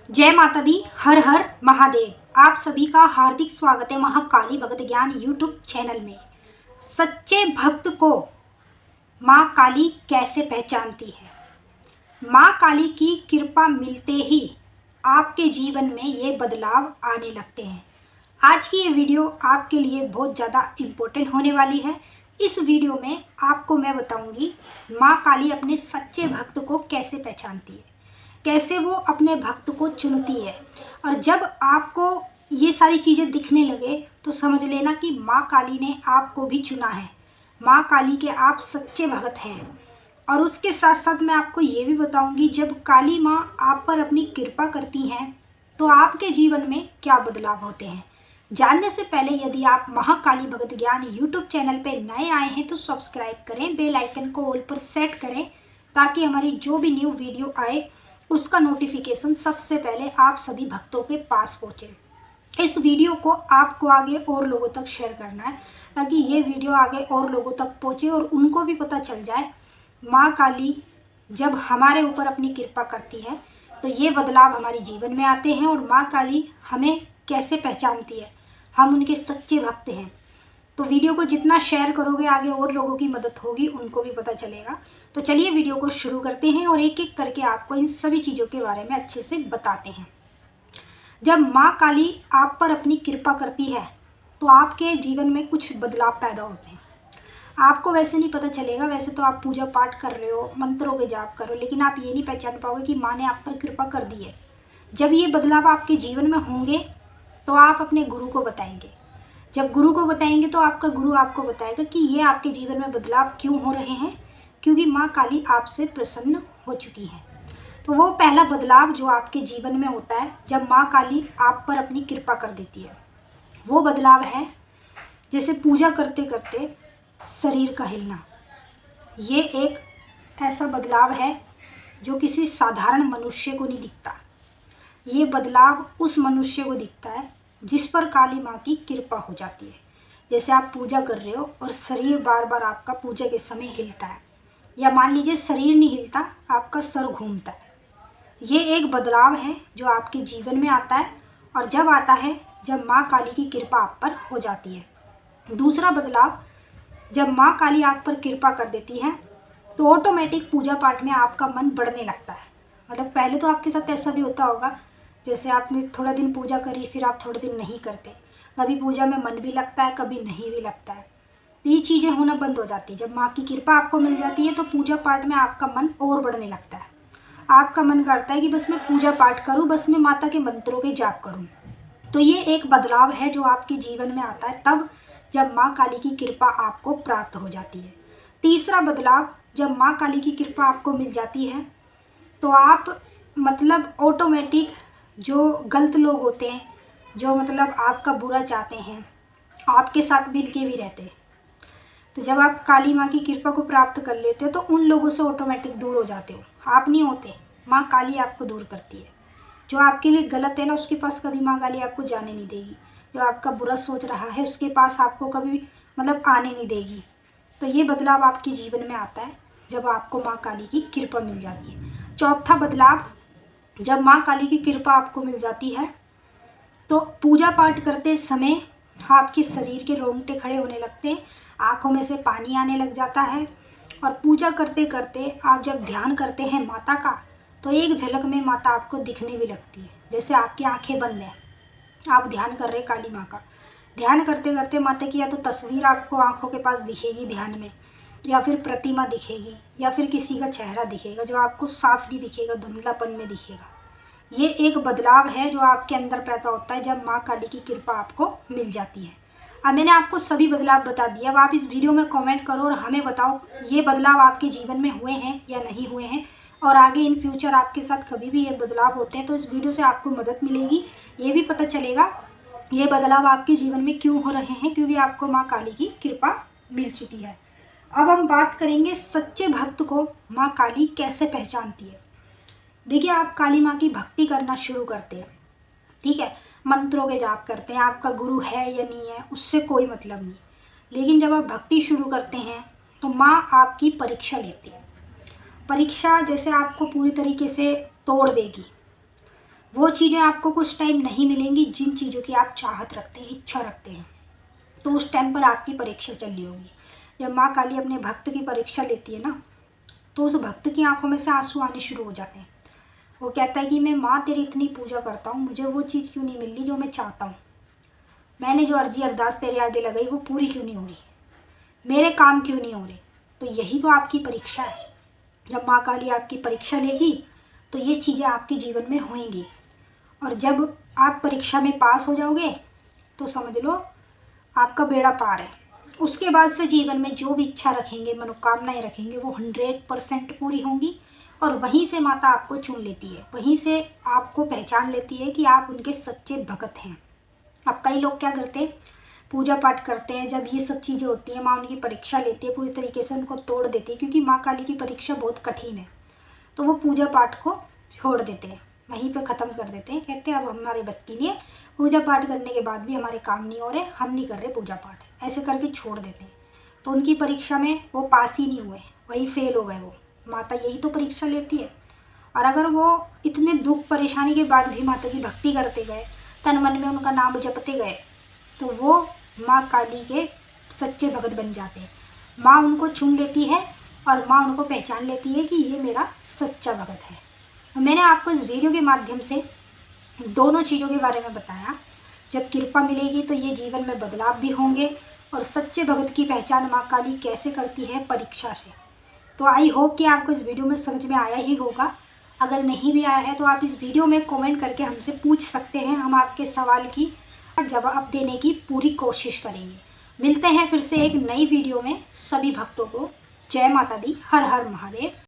जय माता दी। हर हर महादेव। आप सभी का हार्दिक स्वागत है महाकाली भगत ज्ञान यूट्यूब चैनल में। सच्चे भक्त को माँ काली कैसे पहचानती है? माँ काली की कृपा मिलते ही आपके जीवन में ये बदलाव आने लगते हैं। आज की ये वीडियो आपके लिए बहुत ज़्यादा इम्पोर्टेंट होने वाली है। इस वीडियो में आपको मैं बताऊंगी माँ काली अपने सच्चे भक्त को कैसे पहचानती है, कैसे वो अपने भक्त को चुनती है। और जब आपको ये सारी चीज़ें दिखने लगे तो समझ लेना कि माँ काली ने आपको भी चुना है। माँ काली के आप सच्चे भक्त हैं। और उसके साथ साथ मैं आपको ये भी बताऊंगी जब काली माँ आप पर अपनी कृपा करती हैं तो आपके जीवन में क्या बदलाव होते हैं। जानने से पहले यदि आप महाकाली भगत ज्ञान यूट्यूब चैनल पर नए आए हैं तो सब्सक्राइब करें, बेल आइकन को ऑल पर सेट करें ताकि हमारी जो भी न्यू वीडियो आए उसका नोटिफिकेशन सबसे पहले आप सभी भक्तों के पास पहुंचे। इस वीडियो को आपको आगे और लोगों तक शेयर करना है ताकि ये वीडियो आगे और लोगों तक पहुंचे और उनको भी पता चल जाए माँ काली जब हमारे ऊपर अपनी कृपा करती है तो ये बदलाव हमारे जीवन में आते हैं और माँ काली हमें कैसे पहचानती है, हम उनके सच्चे भक्त हैं। तो वीडियो को जितना शेयर करोगे आगे और लोगों की मदद होगी, उनको भी पता चलेगा। तो चलिए वीडियो को शुरू करते हैं और एक एक करके आपको इन सभी चीज़ों के बारे में अच्छे से बताते हैं। जब माँ काली आप पर अपनी कृपा करती है तो आपके जीवन में कुछ बदलाव पैदा होते हैं। आपको वैसे नहीं पता चलेगा, वैसे तो आप पूजा पाठ कर रहे हो, मंत्रों के जाप कर रहे हो, लेकिन आप ये नहीं पहचान पाओगे कि माँ ने आप पर कृपा कर दी है। जब ये बदलाव आपके जीवन में होंगे तो आप अपने गुरु को बताएंगे। जब गुरु को बताएंगे तो आपका गुरु आपको बताएगा कि ये आपके जीवन में बदलाव क्यों हो रहे हैं, क्योंकि माँ काली आपसे प्रसन्न हो चुकी है। तो वो पहला बदलाव जो आपके जीवन में होता है जब माँ काली आप पर अपनी कृपा कर देती है, वो बदलाव है जैसे पूजा करते करते शरीर का हिलना। ये एक ऐसा बदलाव है जो किसी साधारण मनुष्य को नहीं दिखता। ये बदलाव उस मनुष्य को दिखता है जिस पर काली माँ की कृपा हो जाती है। जैसे आप पूजा कर रहे हो और शरीर बार बार आपका पूजा के समय हिलता है, या मान लीजिए शरीर नहीं हिलता, आपका सर घूमता है। ये एक बदलाव है जो आपके जीवन में आता है और जब आता है जब माँ काली की कृपा आप पर हो जाती है। दूसरा बदलाव, जब माँ काली आप पर कृपा कर देती है तो ऑटोमेटिक पूजा पाठ में आपका मन बढ़ने लगता है। मतलब पहले तो आपके साथ ऐसा भी होता होगा, जैसे आपने थोड़ा दिन पूजा करी फिर आप थोड़े दिन नहीं करते, कभी पूजा में मन भी लगता है कभी नहीं भी लगता है। तो ये चीज़ें होना बंद हो जाती है। जब माँ की कृपा आपको मिल जाती है तो पूजा पाठ में आपका मन और बढ़ने लगता है। आपका मन करता है कि बस मैं पूजा पाठ करूँ, बस मैं माता के मंत्रों के जाप करूँ। तो ये एक बदलाव है जो आपके जीवन में आता है तब जब माँ काली की कृपा आपको प्राप्त हो जाती है। तीसरा बदलाव, जब माँ काली की कृपा आपको मिल जाती है तो आप मतलब ऑटोमेटिक जो गलत लोग होते हैं, जो मतलब आपका बुरा चाहते हैं, आपके साथ मिल के भी रहते हैं, तो जब आप काली माँ की कृपा को प्राप्त कर लेते हो तो उन लोगों से ऑटोमेटिक दूर हो जाते हो। आप नहीं होते, माँ काली आपको दूर करती है। जो आपके लिए गलत है ना, उसके पास कभी माँ काली आपको जाने नहीं देगी। जो आपका बुरा सोच रहा है उसके पास आपको कभी मतलब आने नहीं देगी। तो ये बदलाव आपके जीवन में आता है जब आपको माँ काली की कृपा मिल जाती है। चौथा बदलाव, जब माँ काली की कृपा आपको मिल जाती है तो पूजा पाठ करते समय आपके शरीर के रोंगटे खड़े होने लगते हैं, आँखों में से पानी आने लग जाता है। और पूजा करते करते आप जब ध्यान करते हैं माता का तो एक झलक में माता आपको दिखने भी लगती है। जैसे आपकी आंखें बंद हैं, आप ध्यान कर रहे हैं काली माँ का, ध्यान करते करते माता की या तो तस्वीर आपको आँखों के पास दिखेगी ध्यान में, या फिर प्रतिमा दिखेगी, या फिर किसी का चेहरा दिखेगा जो आपको साफ नहीं दिखेगा, धुंधलापन में दिखेगा। ये एक बदलाव है जो आपके अंदर पैदा होता है जब माँ काली की कृपा आपको मिल जाती है। अब मैंने आपको सभी बदलाव बता दिए। अब आप इस वीडियो में कमेंट करो और हमें बताओ ये बदलाव आपके जीवन में हुए हैं या नहीं हुए हैं, और आगे इन फ्यूचर आपके साथ कभी भी ये बदलाव होते हैं तो इस वीडियो से आपको मदद मिलेगी। ये भी पता चलेगा ये बदलाव आपके जीवन में क्यों हो रहे हैं, क्योंकि आपको माँ काली की कृपा मिल चुकी है। अब हम बात करेंगे सच्चे भक्त को माँ काली कैसे पहचानती है। देखिए, आप काली माँ की भक्ति करना शुरू करते हैं, ठीक है, मंत्रों के जाप करते हैं, आपका गुरु है या नहीं है उससे कोई मतलब नहीं, लेकिन जब आप भक्ति शुरू करते हैं तो माँ आपकी परीक्षा लेती है। परीक्षा जैसे आपको पूरी तरीके से तोड़ देगी। वो चीज़ें आपको कुछ टाइम नहीं मिलेंगी जिन चीज़ों की आप चाहत रखते हैं, इच्छा रखते हैं। तो उस टाइम पर आपकी परीक्षा चल रही होगी। जब माँ काली अपने भक्त की परीक्षा लेती है ना, तो उस भक्त की आंखों में से आंसू आने शुरू हो जाते हैं। वो कहता है कि मैं माँ तेरी इतनी पूजा करता हूँ, मुझे वो चीज़ क्यों नहीं मिल रही जो मैं चाहता हूँ। मैंने जो अर्जी अरदास तेरे आगे लगाई वो पूरी क्यों नहीं हो रही, मेरे काम क्यों नहीं हो रहे। तो यही तो आपकी परीक्षा है। जब माँ काली आपकी परीक्षा लेगी तो ये चीज़ें आपके जीवन में होंगी, और जब आप परीक्षा में पास हो जाओगे तो समझ लो आपका बेड़ा पार है। उसके बाद से जीवन में जो भी इच्छा रखेंगे, मनोकामनाएं रखेंगे, वो 100% पूरी होंगी। और वहीं से माता आपको चुन लेती है, वहीं से आपको पहचान लेती है कि आप उनके सच्चे भक्त हैं। अब कई लोग क्या करते हैं, पूजा पाठ करते हैं, जब ये सब चीज़ें होती हैं, माँ उनकी परीक्षा लेती है, पूरी तरीके से उनको तोड़ देती है, क्योंकि माँ काली की परीक्षा बहुत कठिन है। तो वो पूजा पाठ को छोड़ देते हैं, वहीं पे ख़त्म कर देते हैं। कहते हैं अब हमारे बस की नहीं है, पूजा पाठ करने के बाद भी हमारे काम नहीं हो रहे, हम नहीं कर रहे पूजा पाठ, ऐसे करके छोड़ देते हैं। तो उनकी परीक्षा में वो पास ही नहीं हुए, वही फेल हो गए वो। माता यही तो परीक्षा लेती है। और अगर वो इतने दुख परेशानी के बाद भी माता की भक्ति करते गए, तन मन में उनका नाम जपते गए, तो वो माँ काली के सच्चे भगत बन जाते हैं। माँ उनको चुन लेती है और माँ उनको पहचान लेती है कि ये मेरा सच्चा भगत है। मैंने आपको इस वीडियो के माध्यम से दोनों चीज़ों के बारे में बताया। जब कृपा मिलेगी तो ये जीवन में बदलाव भी होंगे, और सच्चे भगत की पहचान माँ काली कैसे करती है, परीक्षा से। तो आई होप कि आपको इस वीडियो में समझ में आया ही होगा। अगर नहीं भी आया है तो आप इस वीडियो में कमेंट करके हमसे पूछ सकते हैं, हम आपके सवाल की जवाब देने की पूरी कोशिश करेंगे। मिलते हैं फिर से एक नई वीडियो में। सभी भक्तों को जय माता दी, हर हर महादेव।